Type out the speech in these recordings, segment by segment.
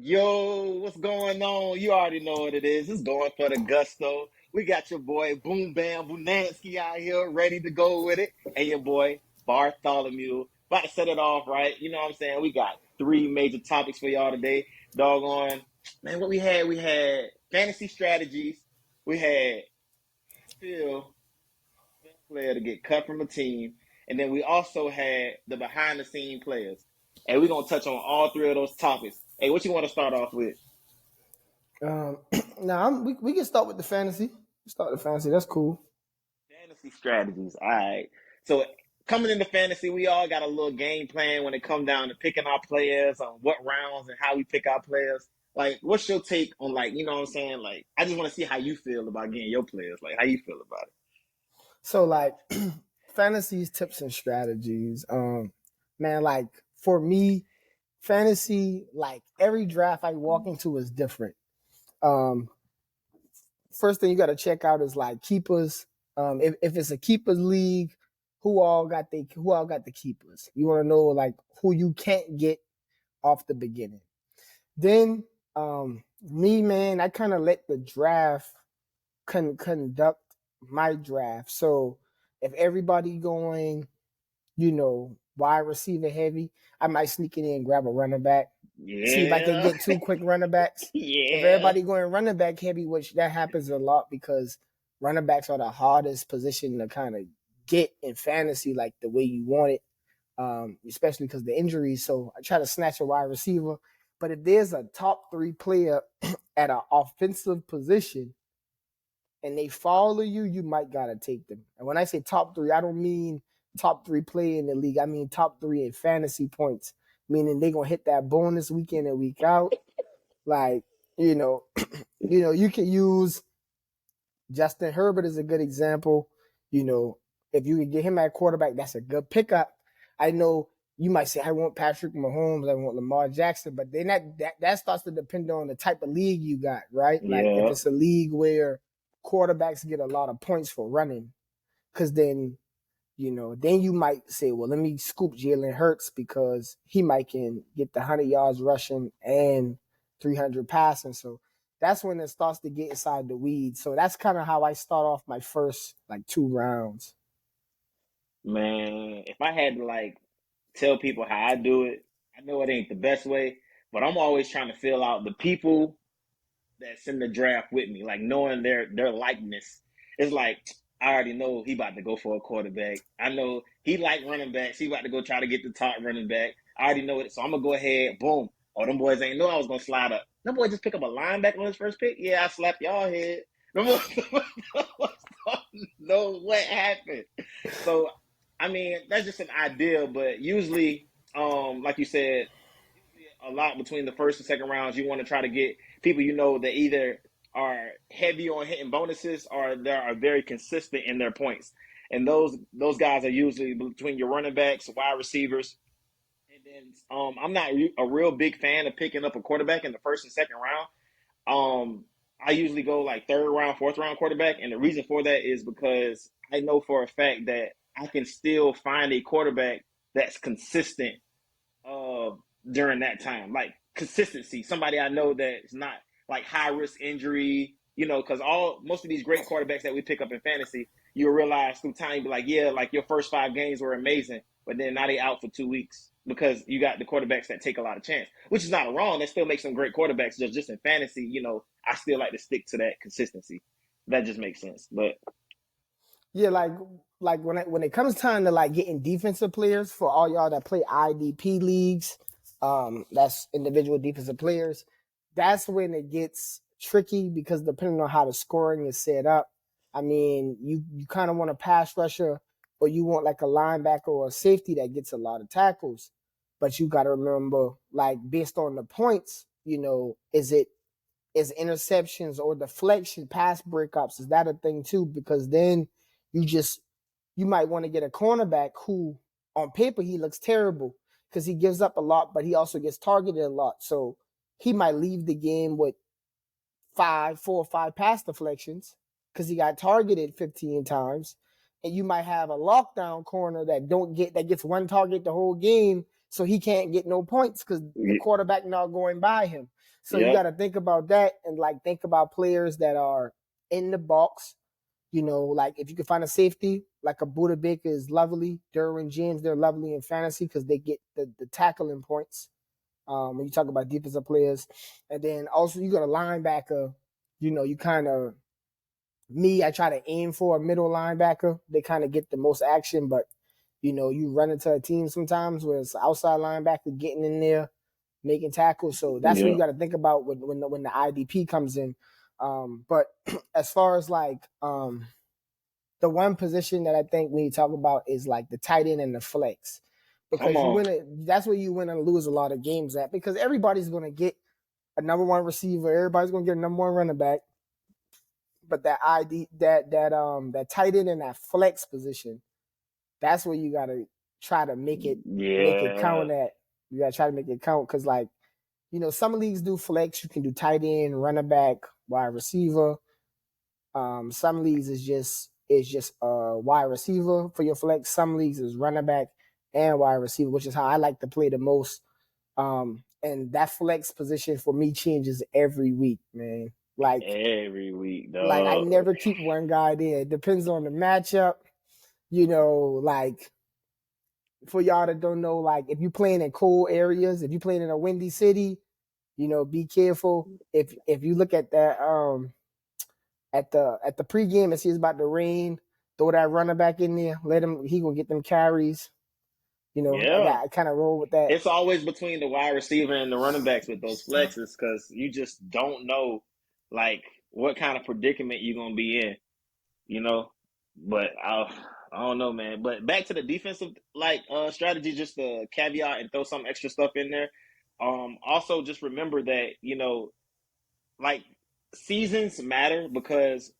Yo, what's going on? You already know what it is. It's going for the gusto. We got your boy Boom Bam Bunansky out here ready to go with it. And your boy Bartholomew. About to set it off, right? You know what I'm saying? We got three major topics for y'all today. Doggone. Man, what we had? We had fantasy strategies. We had Phil, player to get cut from a team. And then we also had the behind the scene players. And we're going to touch on all three of those topics. Hey, what you want to start off with? Um, now we can start with the fantasy. Start with the fantasy. That's cool. Fantasy strategies. All right. So coming into fantasy, we all got a little game plan when it come down to picking our players on what rounds and how we pick our players. Like, what's your take on you know what I'm saying? Like, I just want to see how you feel about getting your players. Like, how you feel about it? So like fantasies, tips and strategies. Man, like for me, fantasy, like every draft I walk into is different. Um, First thing you got to check out is like keepers. If it's a keepers league, who all got the keepers? You want to know like who you can't get off the beginning. Then me, man, I kind of let the draft conduct my draft. So if everybody going, wide receiver heavy, I might sneak it in and grab a running back. See if I can Yeah. get two quick running backs. If Yeah. everybody going running back heavy, which that happens a lot because running backs are the hardest position to kind of get in fantasy, like the way you want it, especially because the injuries. So I try to snatch a wide receiver. But if there's a top three player at an offensive position, and they follow you, you might gotta take them. And when I say top three, I don't mean top three player in the league. I mean top three in fantasy points, meaning they gonna hit that bonus week in and week out. Like, you know, you can use Justin Herbert as a good example. If you could get him at quarterback, that's a good pickup. I know you might say, I want Patrick Mahomes, I want Lamar Jackson, but then that starts to depend on the type of league you got, right? Like if Yeah. it's a league where quarterbacks get a lot of points for running, because then you might say, well, let me scoop Jalen Hurts because he might can get the 100 yards rushing and 300 passing. So that's when it starts to get inside the weeds. So that's kind of how I start off my first like 2 rounds. Man, if I had to tell people how I do it, I know it ain't the best way, but I'm always trying to fill out the people that's in the draft with me, like knowing their likeness. It's like I already know he about to go for a quarterback. I know he like running backs. He about to go try to get the top running back. I already know it, so I'm gonna go ahead. Boom. Oh, them boys ain't know I was gonna slide up. Them boys just pick up a linebacker on his first pick. Yeah, I slapped y'all head. Them boys don't know what happened. So, I mean, that's just an idea, but usually, like you said, a lot between the first and second rounds. You want to try to get people that either are heavy on hitting bonuses or they are very consistent in their points. And those guys are usually between your running backs, wide receivers. And then I'm not a real big fan of picking up a quarterback in the first and second round. I usually go like third round, fourth round quarterback, and the reason for that is because I know for a fact that I can still find a quarterback that's consistent uh, during that time. Like consistency, somebody I know that's not like high risk injury. Because most of these great quarterbacks that we pick up in fantasy, you'll realize through time, be like, yeah, like your first 5 games were amazing, but then now they out for 2 weeks because you got the quarterbacks that take a lot of chance, which is not wrong. That still makes some great quarterbacks. Just in fantasy, I still like to stick to that consistency. That just makes sense. But Yeah, like when it comes time to like getting defensive players for all y'all that play IDP leagues, that's individual defensive players. That's when it gets tricky because depending on how the scoring is set up, I mean, you kind of want a pass rusher or you want like a linebacker or a safety that gets a lot of tackles. But you got to remember, like based on the points, is interceptions or deflection, pass breakups, is that a thing too? Because then you just you might want to get a cornerback who on paper he looks terrible because he gives up a lot, but he also gets targeted a lot. So he might leave the game with 4 or 5 pass deflections because he got targeted 15 times. And you might have a lockdown corner that gets one target the whole game, So he can't get no points because the quarterback not going by him. So you Yep. got to think about that and like think about players that are in the box. You know, like if you can find a safety, like a Buda Baker is lovely. Derwin James, they're lovely in fantasy because they get the tackling points. When you talk about defensive players, and then also you got a linebacker. You know, you kind of I try to aim for a middle linebacker. They kind of get the most action, but you know, you run into a team sometimes where it's outside linebacker getting in there, making tackles. So that's what you Yep. got to think about when the IDP comes in. But as far as like the one position that I think we talk about is like the tight end and the flex, Come because you on. win it. That's where you win and lose a lot of games at, because everybody's going to get a number one receiver, everybody's going to get a number one running back, but that tight end and that flex position, that's where you got to try to make it Yeah. count at. You got to try to make it count because like, you know, some leagues do flex. You can do tight end, running back, wide receiver. Some leagues is just wide receiver for your flex. Some leagues is running back and wide receiver, which is how I like to play the most. And that flex position for me changes every week, man. Every week, Like I dog. never keep one guy there. It depends on the matchup. You know, like for y'all that don't know, like if you playing in cold areas, if you playing in a windy city, you know, be careful. If you look at that at the pregame and see it's about to rain, throw that runner back in there, let him he gonna get them carries. You know, Yeah. I kind of roll with that. It's always between the wide receiver and the running backs with those flexes because you just don't know like what kind of predicament you're gonna be in, you know. But I don't know, man. But back to the defensive like strategy, just to caveat and throw some extra stuff in there. Also just remember that, you know, like seasons matter because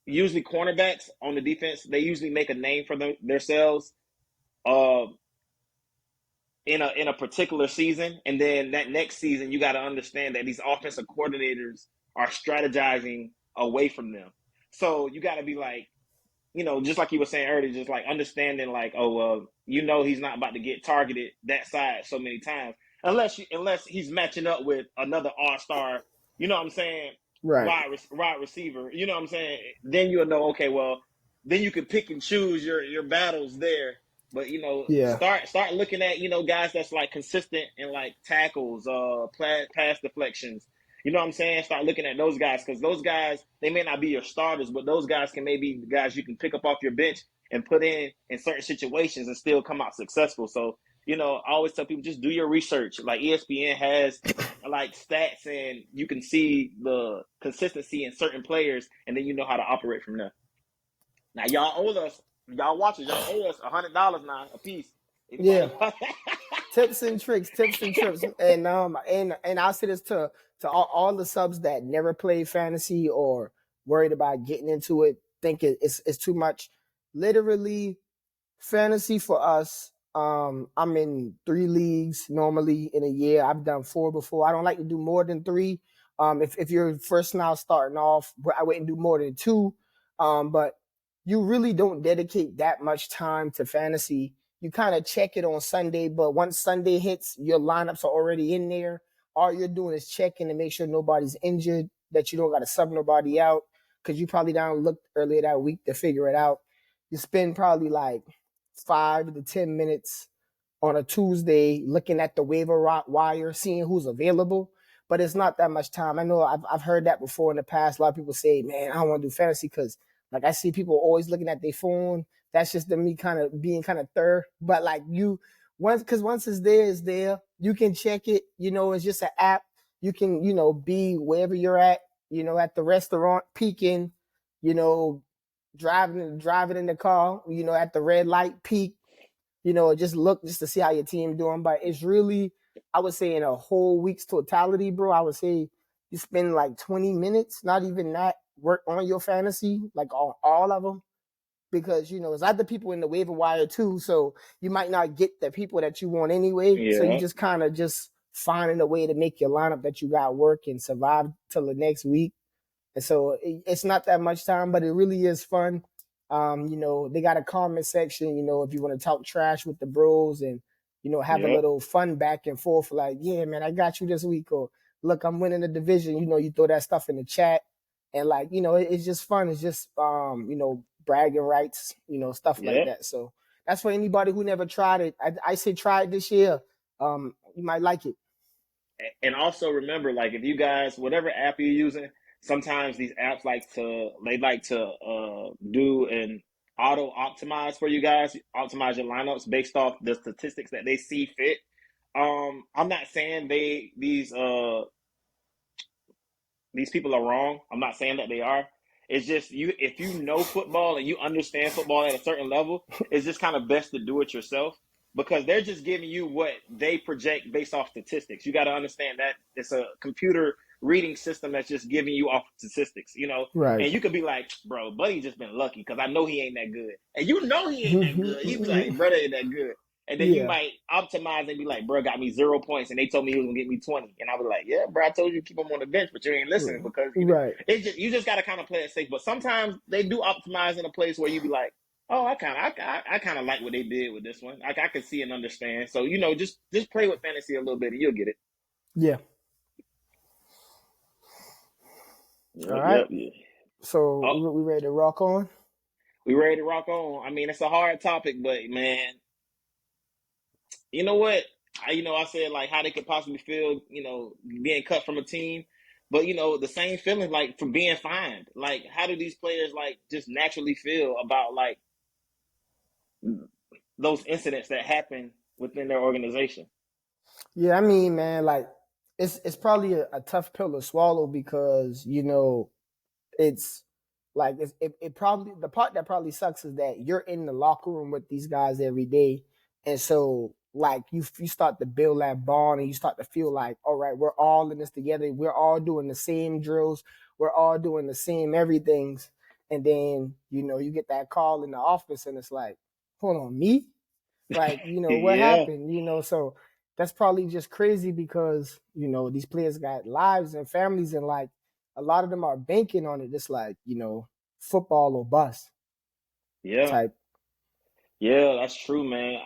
usually cornerbacks on the defense, they usually make a name for themselves. Uh, in a particular season, and then that next season you got to understand that these offensive coordinators are strategizing away from them. So you got to be like, you know, just like you were saying earlier, just like understanding, like, oh well, you know, he's not about to get targeted that side so many times unless he's matching up with another all-star. You know what I'm saying? Right. Wide receiver. You know what I'm saying? Then you'll know. Okay, well, then you can pick and choose your battles there. But you know, Yeah. start looking at, you know, guys that's like consistent in like tackles, pass deflections. You know what I'm saying? Start looking at those guys because those guys, they may not be your starters, but those guys can maybe the guys you can pick up off your bench and put in certain situations and still come out successful. So, you know, I always tell people just do your research. Like ESPN has like stats and you can see the consistency in certain players and then you know how to operate from there. Now y'all watchers, y'all owe us $100 now a piece. Anybody Yeah. want Tips and trips, and I'll say this to all the subs that never played fantasy or worried about getting into it, think it's too much. Literally, fantasy for us. I'm in 3 leagues normally in a year. I've done 4 before. I don't like to do more than 3. If you're first now starting off, I wouldn't do more than 2. But you really don't dedicate that much time to fantasy. You kind of check it on Sunday, but once Sunday hits, your lineups are already in there. All you're doing is checking to make sure nobody's injured, that you don't got to sub nobody out, because you probably down looked earlier that week to figure it out. You spend probably like 5 to 10 minutes on a Tuesday looking at the waiver wire, seeing who's available. But it's not that much time. I know I've heard that before in the past. A lot of people say, man, I don't want to do fantasy because like I see people always looking at their phone. That's just me kind of being kind of third. But like once it's there, it's there. You can check it. You know, it's just an app. You can, you know, be wherever you're at, you know, at the restaurant, peeking, you know, driving in the car, you know, at the red light, peak, you know, just look just to see how your team doing. But it's really, I would say in a whole week's totality, bro, I would say you spend like 20 minutes, not even that, work on your fantasy, like on all of them. Because, you know, it's other people in the waiver wire too. So you might not get the people that you want anyway. So you Yeah. just kind of just finding a way to make your lineup that you got work and survive till the next week. And so it's not that much time, but it really is fun. You know, they got a comment section, you know, if you want to talk trash with the bros and have a Yep. little fun back and forth, like, yeah, man, I got you this week, or look, I'm winning the division. You throw that stuff in the chat, and like, it's just fun. It's just bragging rights, stuff like Yep. that. So that's for anybody who never tried it. I say try it this year. You might like it. And also remember, like if you guys, whatever app you're using, sometimes these apps like to do an auto optimize for you guys, optimize your lineups based off the statistics that they see fit. I'm not saying these people are wrong. I'm not saying that they are. It's just if you know football and you understand football at a certain level, it's just kind of best to do it yourself because they're just giving you what they project based off statistics. You got to understand that it's a computer reading system that's just giving you off statistics. Right. And you could be like, bro, Buddy just been lucky because I know he ain't that good. And you know he ain't that good. You be like, brother ain't that good. And then you Yeah. might optimize and be like, bro, got me 0 points, and they told me he was gonna get me 20. And I was like, yeah, bro, I told you to keep him on the bench, but you ain't listening because Right. you just gotta kind of play it safe. But sometimes they do optimize in a place where you be like, oh, I kind of like what they did with this one. Like I can see and understand. So just play with fantasy a little bit, and you'll get it. Yeah. All Yep, right. yep, yeah. So Oh, we ready to rock on? we ready to rock on. I mean, it's a hard topic, but man, you know what? I said like how they could possibly feel, being cut from a team, but the same feeling like for being fined. Like, how do these players like just naturally feel about like those incidents that happen within their organization? Yeah, I mean, man, like it's probably a tough pill to swallow because it's like it probably the part that probably sucks is that you're in the locker room with these guys every day, and so like you start to build that bond and you start to feel like, all right, we're all in this together, we're all doing the same drills, we're all doing the same everything's, and then you get that call in the office and it's like, hold on, me, like, what Yeah, happened, so that's probably just crazy because these players got lives and families, and like a lot of them are banking on it. It's like, football or bust yeah, type. yeah. That's true, man.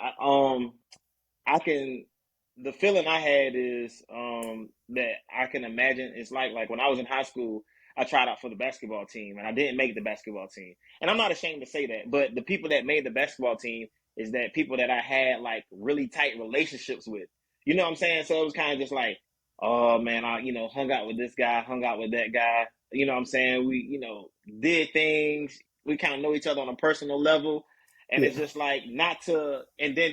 I can the feeling I had is that I can imagine it's like when I was in high school, I tried out for the basketball team and I didn't make the basketball team. And I'm not ashamed to say that, but the people that made the basketball team is that people that I had like really tight relationships with. You know what I'm saying? So it was kind of just like, oh man, I hung out with this guy, hung out with that guy. You know what I'm saying? We did things. We kind of know each other on a personal level, and it's Yeah. just like not to. And then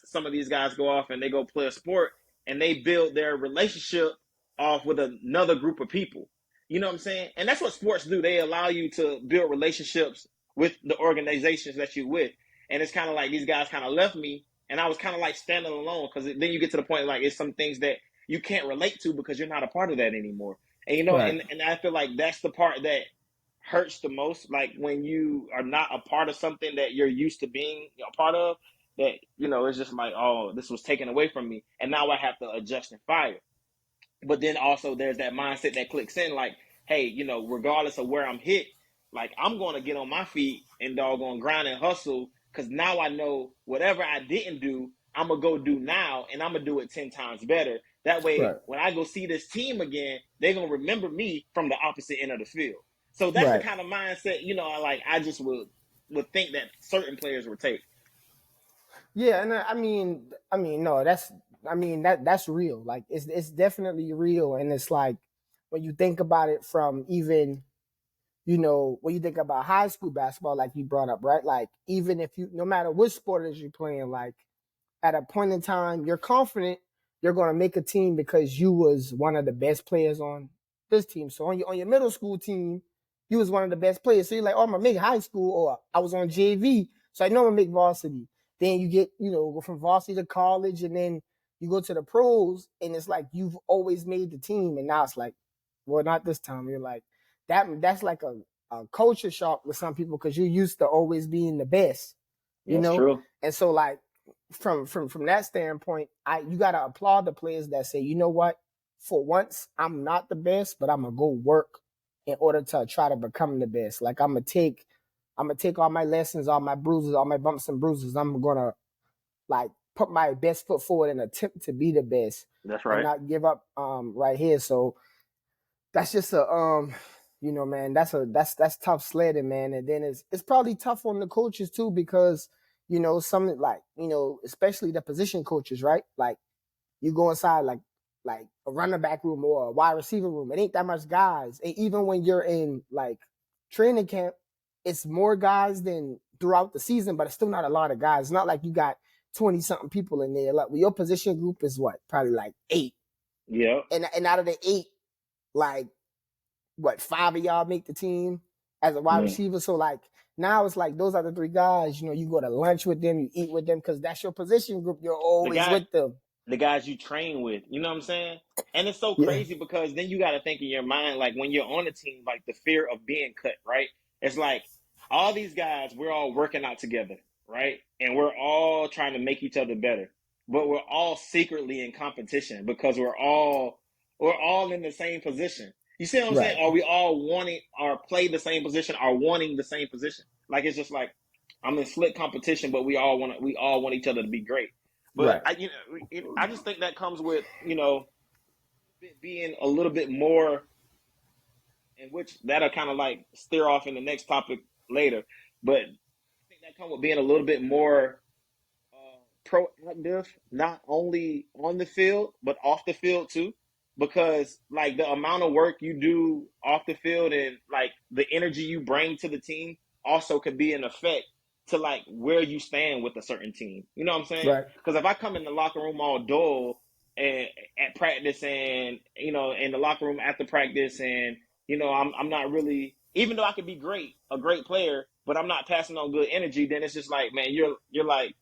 some of these guys go off and they go play a sport and they build their relationship off with another group of people. You know what I'm saying? And that's what sports do. They allow you to build relationships with the organizations that you're with. And it's kind of like these guys kind of left me, and I was kind of like standing alone because then you get to the point like it's some things that you can't relate to because you're not a part of that anymore. And Right. and I feel like that's the part that hurts the most. Like when you are not a part of something that you're used to being a part of, that it's just like, oh, this was taken away from me, and now I have to adjust and fire. But then also there's that mindset that clicks in like, hey, regardless of where I'm hit, like I'm going to get on my feet and doggone grind and hustle because now I know whatever I didn't do, I'm going to go do now and I'm going to do it 10 times better. That way, Right. when I go see this team again, they're going to remember me from the opposite end of the field. So that's the Right. kind of mindset, I just would think that certain players would take. Yeah, and I mean, no, that's real. Like it's definitely real, and it's like when you think about it from even when you think about high school basketball, like you brought up, right? Like even if no matter what sport it is you're playing, like at a point in time, you're confident you're going to make a team because you was one of the best players on this team. So on your middle school team, you was one of the best players. So you're like, oh, I'm gonna make high school, or I was on JV, so I know I'm gonna make varsity. Then you get, go from varsity to college, and then you go to the pros, and it's like you've always made the team, and now it's like, well, not this time. You're like that's like a culture shock with some people because you're used to always being the best, you That's know. true. And so like from that standpoint, you gotta applaud the players that say, you know what, for once I'm not the best, but I'm gonna go work in order to try to become the best. Like I'm gonna take all my lessons, all my bruises, all my bumps and bruises. I'm gonna like put my best foot forward and attempt to be the best That's and right. not give up right here. So that's just a man, that's tough sledding, man. And then it's probably tough on the coaches too, because some like especially the position coaches, right? Like you go inside like a running back room or a wide receiver room, it ain't that much guys. And even when you're in like training camp, it's more guys than throughout the season, but it's still not a lot of guys. It's not like you got 20 something people in there. Like your position group is what, probably like 8. Yeah. And out of the 8, like what, 5 of y'all make the team as a wide Yeah. receiver. So like now it's like those are the 3 guys, you go to lunch with them, you eat with them, because that's your position group. You're The always guy, with them. the guys you train with. You know what I'm saying? And it's so Yeah. crazy because then you got to think in your mind, like when you're on a team, like the fear of being cut, right? It's like all these guys, we're all working out together, right? And we're all trying to make each other better, but we're all secretly in competition because we're all in the same position. You see what I'm saying? Right. Are we all wanting or play the same position or wanting the same position? Like it's just like I'm in slick competition, but we all want each other to be great. But Right. I just think that comes with being a little bit more, in which that'll kind of like steer off in the next topic later. But I think that comes with being a little bit more proactive, not only on the field but off the field too, because like the amount of work you do off the field and like the energy you bring to the team also could be an effect to like where you stand with a certain team. You know what I'm saying? Right. Because if I come in the locker room all dull and at practice, and in the locker room after practice, and I'm not really, even though I could be a great player, but I'm not passing on good energy, then it's just like, man, you're like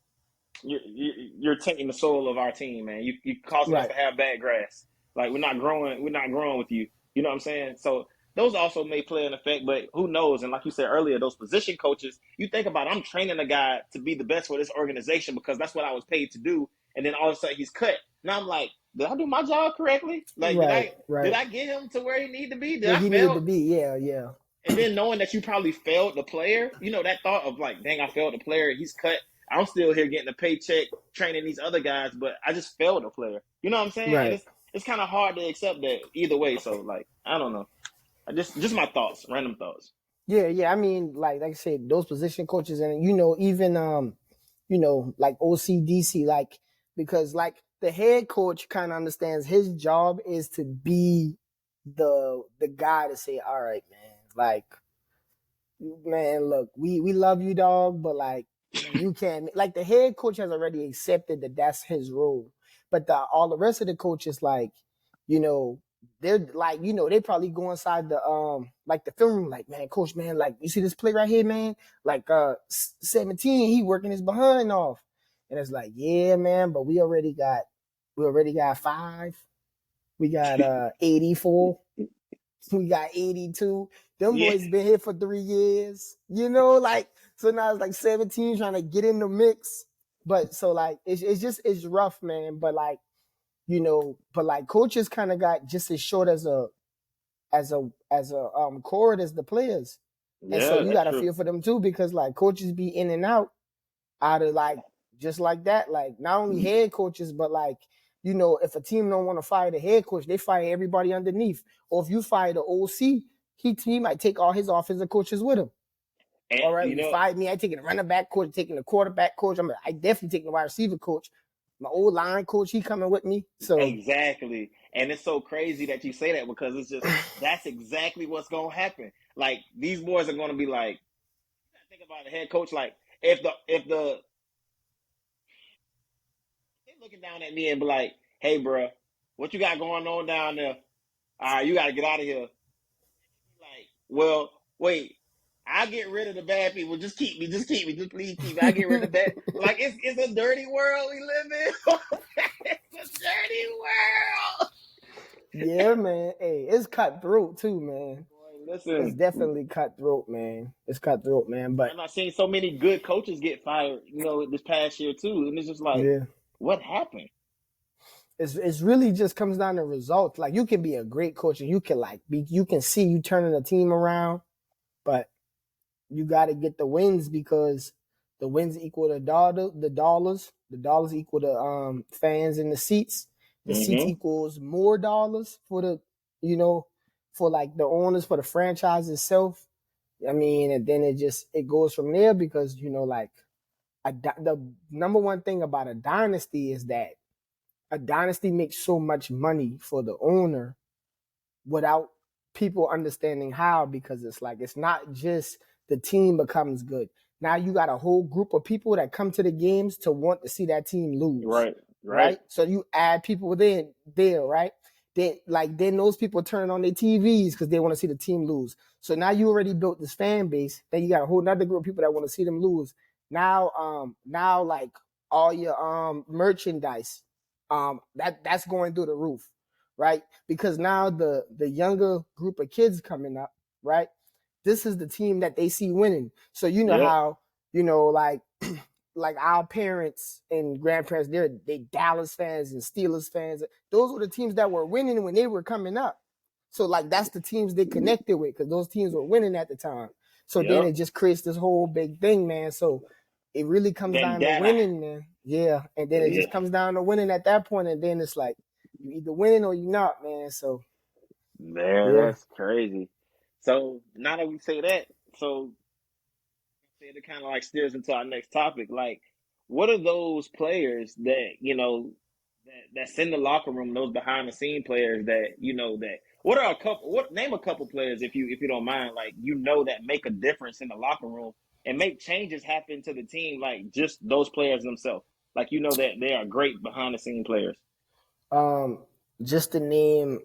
you're taking the soul of our team, man. You causing us Right. to have bad grass. Like we're not growing. We're not growing with you. You know what I'm saying? So those also may play an effect, but who knows? And like you said earlier, those position coaches, you think about, I'm training a guy to be the best for this organization because that's what I was paid to do, and then all of a sudden he's cut. Now I'm like, did I do my job correctly? Like, did Right. I did Right. I get him to where he need to be? Did Where I he need to fail? be. Yeah. Yeah. And then knowing that you probably failed the player, that thought of like, dang, I failed the player. He's cut. I'm still here getting a paycheck, training these other guys, but I just failed the player. You know what I'm saying? And Right. it's kind of hard to accept that either way. So like, I don't know. I just my thoughts, random thoughts. Yeah. Yeah. I mean, like I said, those position coaches, and even like OCDC, like, because like the head coach kind of understands his job is to be the guy to say, all right, man, like, man, look, we love you, dog, but like, you can't, like, the head coach has already accepted that that's his role, but all the rest of the coaches, like, you know, they're like, they probably go inside the like the film room, like, man, coach, man, like, you see this play right here, man, like 17, he working his behind off, and it's like, yeah, man, but we already got 5, we got 84. We got 82. Them Yeah, boys been here for 3 years. Like, so now it's like 17 trying to get in the mix. But so like it's rough, man. But like, coaches kind of got just as short as a cord as the players. And so yeah, you that's gotta true. feel for them too, because like coaches be in and out of like just like that. Like not only head coaches, but like, if a team don't want to fire the head coach, they fire everybody underneath. Or if you fire the OC, he might take all his offensive coaches with him. And All right, you fired me, I taking the running back coach, taking the quarterback coach. I definitely taking the wide receiver coach. My old line coach, he coming with me. So exactly. And it's so crazy that you say that because it's just that's exactly what's gonna happen. Like these boys are gonna be like, think about the head coach. Like if the they looking down at me and be like, "Hey, bro, what you got going on down there? All right, you got to get out of here." Like, well, wait, I'll get rid of the bad people. Just keep me. Just keep me. Just please keep me. I get rid of that. Like it's a dirty world we live in. It's a dirty world. yeah, man. Hey, it's cutthroat too, man. Boy, It's listen, definitely cutthroat, man. It's cutthroat, man. But I'm not seeing so many good coaches get fired. This past year too, and it's just like, yeah. what happened? It's really just comes down to results. Like you can be a great coach and you can you can see you turning a team around, but you got to get the wins, because the wins equal the dollars. The dollars equal the fans and the seats. The seats Mm-hmm. equals more dollars for the, you know, for like the owners, for the franchise itself. I mean, and then it goes from there because like the number one thing about a dynasty is that a dynasty makes so much money for the owner without people understanding how, because it's like it's not just the team becomes good. Now you got a whole group of people that come to the games to want to see that team lose, Right. Right. right? So you add people within there, right? Then those people turn on their TVs because they want to see the team lose. So now you already built this fan base. Then you got a whole other group of people that want to see them lose. Now like all your merchandise, that's going through the roof, right? Because now the younger group of kids coming up, right? This is the team that they see winning. So you know Yep. how like like our parents and grandparents, they Dallas fans and Steelers fans. Those were the teams that were winning when they were coming up. So like that's the teams they connected with because those teams were winning at the time. So then Yep. it just creates this whole big thing, man. So it really comes down to Vendetta. winning, man. Yeah, and then it just Yeah. comes down to winning at that point, and then it's like you either winning or you not, man. So Man, yeah. that's crazy. So now that we say that, so it kind of like steers into our next topic. Like, what are those players that that's in the locker room? Those behind the scene players that that. What are a couple? What name a couple players if you don't mind? Like that make a difference in the locker room and make changes happen to the team. Like just those players themselves. Like that they are great behind the scene players. Um, just to name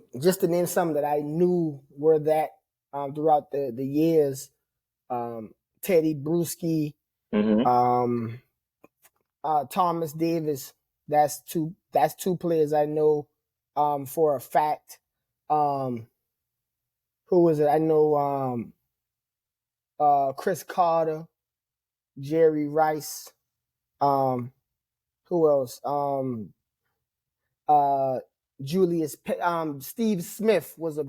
some that I knew were that throughout the years. Um, Teddy Bruschi, Mm-hmm. um, Thomas Davis. That's two players I know for a fact. Um, who was it? I know Chris Carter, Jerry Rice. Um, who else? Uh, Steve Smith was a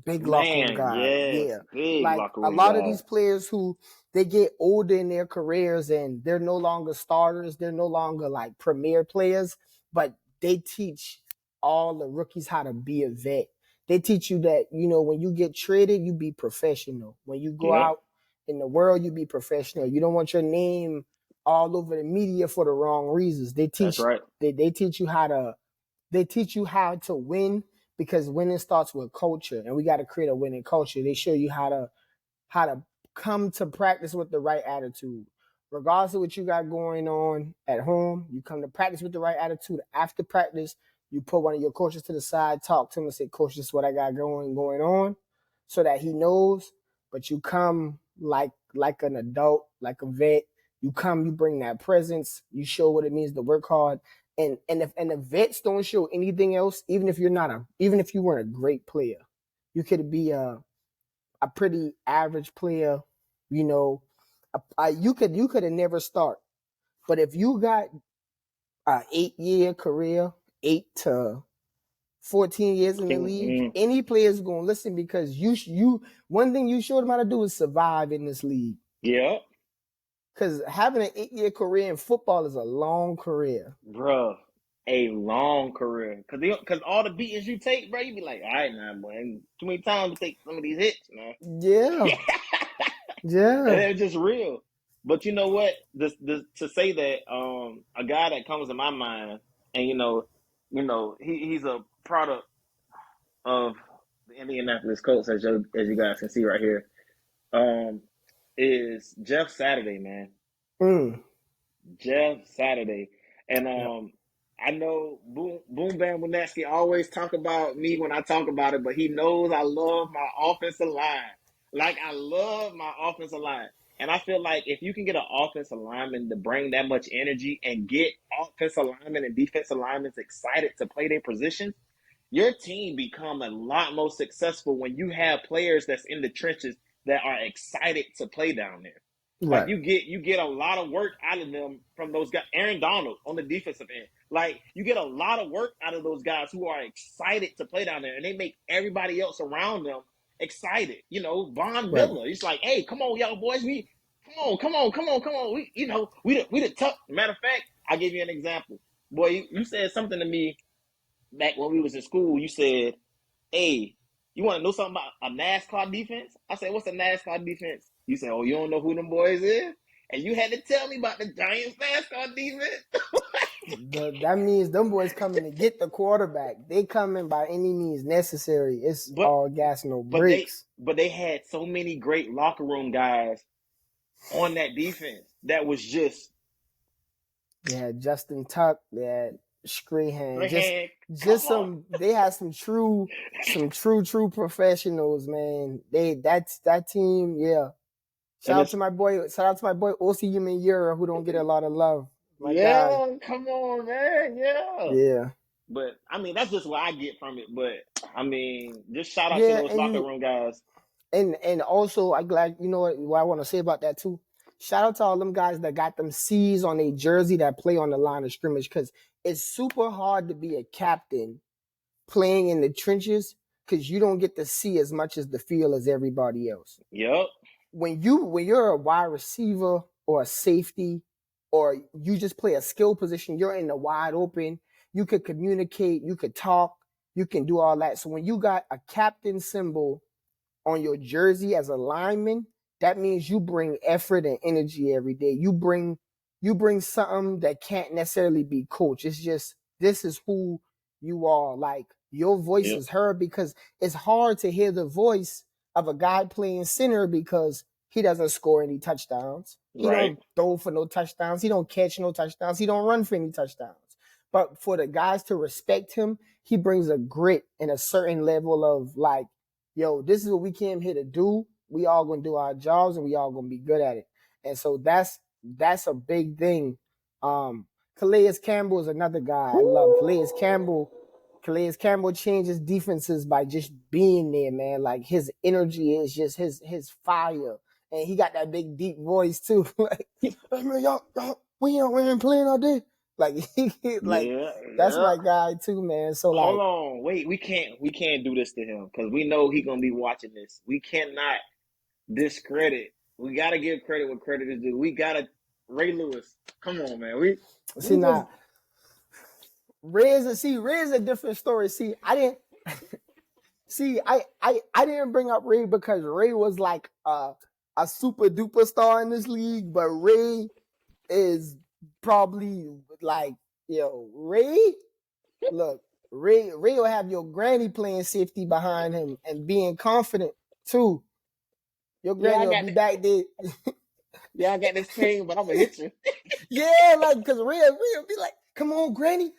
big locker room Man, guy. yes, Yeah, big like locker a room lot of guy. these players who they get older in their careers and they're no longer starters. They're no longer like premier players, but they teach all the rookies how to be a vet. They teach you that when you get traded, you be professional. When you go Yep, out in the world, you be professional. You don't want your name all over the media for the wrong reasons. They that's teach right. they teach you how to win because winning starts with culture, and we got to create a winning culture. They show you how to come to practice with the right attitude. Regardless of what you got going on at home, you come to practice with the right attitude. After practice, you put one of your coaches to the side, talk to him and say, Coach, this is what I got going on, so that he knows. But you come like an adult, like a vet. You come, you bring that presence, you show what it means to work hard. And if the vets don't show anything else, even if you weren't a great player, you could be a pretty average player, you know, you could have never start. But if you got a 8 year career, 8 to 14 years in the league, Mm-hmm. any player's gonna listen because you one thing you showed them how to do is survive in this league. Yep. Because having an 8 year career in football is a long career. Bruh, a long career. Cause all the beatings you take, bro, you be like, all right now, boy. And too many times to take some of these hits, man. Yeah, And yeah. it's just real. But you know what? To say that a guy that comes to my mind, and he's a product of the Indianapolis Colts, as you guys can see right here, um, is Jeff Saturday, man. Mm, Jeff Saturday. And yep. I know Boom Bam Winesky always talk about me when I talk about it, but he knows I love my offensive line. Like I love my offensive line. And I feel like if you can get an offensive lineman to bring that much energy and get offensive linemen and defensive linemen excited to play their positions, your team become a lot more successful when you have players that's in the trenches that are excited to play down there. Like Right, you get a lot of work out of them from those guys. Aaron Donald on the defensive end. Like you get a lot of work out of those guys who are excited to play down there, and they make everybody else around them excited. Von right. Miller. He's like, hey, come on, y'all boys, we come on. We we the tough. Matter of fact, I'll give you an example. Boy, you said something to me back when we was in school. You said, hey, you want to know something about a NASCAR defense? I said, what's a NASCAR defense? You said, oh, you don't know who them boys is? And you had to tell me about the Giants NASCAR defense. That means them boys coming to get the quarterback. They coming by any means necessary. It's but all gas, no but they brakes. but they had so many great locker room guys on that defense that was just They had Justin Tuck. They had Strahan. right hand. Come on. They had some true professionals, man. That's that team. Yeah. And it's Shout out to my boy Osi Yura, who don't get a lot of love. My guy. yeah, come on, man, yeah. Yeah. But I mean, that's just what I get from it. But I mean, just shout out to Yeah, those locker room guys. and also I glad you know what I want to say about that too. Shout out to all them guys that got them C's on a jersey that play on the line of scrimmage, because it's super hard to be a captain playing in the trenches because you don't get to see as much as the feel as everybody else. Yep. When you're a wide receiver or a safety, or you just play a skill position, you're in the wide open. You could communicate, you could talk, you can do all that. So when you got a captain symbol on your jersey as a lineman, that means you bring effort and energy every day. You bring something that can't necessarily be coached. It's just, this is who you are. Like, your voice Yep. is heard, because it's hard to hear the voice of a guy playing center because he doesn't score any touchdowns. He Right. don't throw for no touchdowns. He don't catch no touchdowns. He don't run for any touchdowns. But for the guys to respect him, he brings a grit and a certain level of like, yo, this is what we came here to do. We all gonna do our jobs and we all gonna be good at it. And so that's a big thing. Calais Campbell is another guy I love. Calais Campbell changes defenses by just being there, man. Like, his energy is just his fire. And he got that big deep voice too. Like, hey man, y'all we ain't playing all day. Like, that's my guy too, man. So hold like, on, wait, we can't do this to him because we know he gonna be watching this. We cannot discredit. We gotta give credit what credit is due. We gotta Ray Lewis. Come on, man. We see now. Ray is a different story. See, I didn't bring up Ray because Ray was like a super duper star in this league, but Ray is probably like, yo, Ray will have your granny playing safety behind him and being confident too. Your granny will be back there. Yeah, I got this cane, but I'm gonna hit you. Yeah, like, because Ray will be like, come on, granny.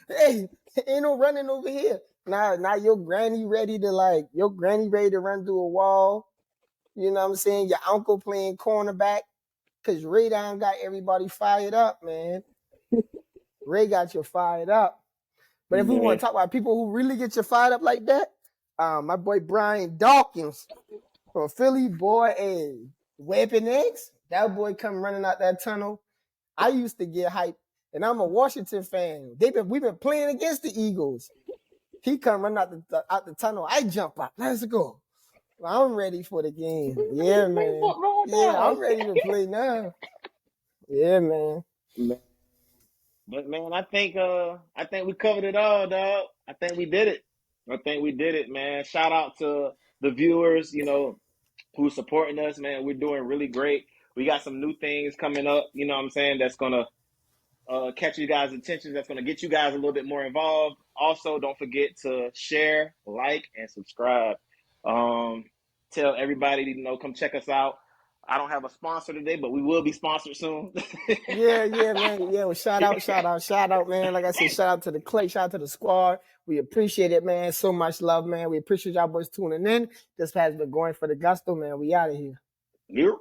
Hey, ain't no running over here. Now your granny ready to run through a wall. You know what I'm saying? Your uncle playing cornerback. Because Ray down got everybody fired up, man. Ray got you fired up. But if we want to talk about people who really get you fired up like that, my boy Brian Dawkins from Philly, boy, and Weapon X, that boy come running out that tunnel. I used to get hyped, and I'm a Washington fan. We've been playing against the Eagles. He come running out the tunnel. I jump out. Let's go. I'm ready for the game. Yeah, man. Yeah, I'm ready to play now. Yeah, man. But man, I think we covered it all, dog. I think we did it, man. Shout out to the viewers, who's supporting us, man. We're doing really great. We got some new things coming up, you know what I'm saying, that's gonna catch you guys' attention, that's gonna get you guys a little bit more involved. Also, don't forget to share, like, and subscribe. Tell everybody, come check us out. I don't have a sponsor today, but we will be sponsored soon. Yeah, man. Yeah, well, shout out, man. Like I said, shout out to the Clay, shout out to the squad. We appreciate it, man. So much love, man. We appreciate y'all boys tuning in. This has been Going for the Gusto, man. We out of here. Yep.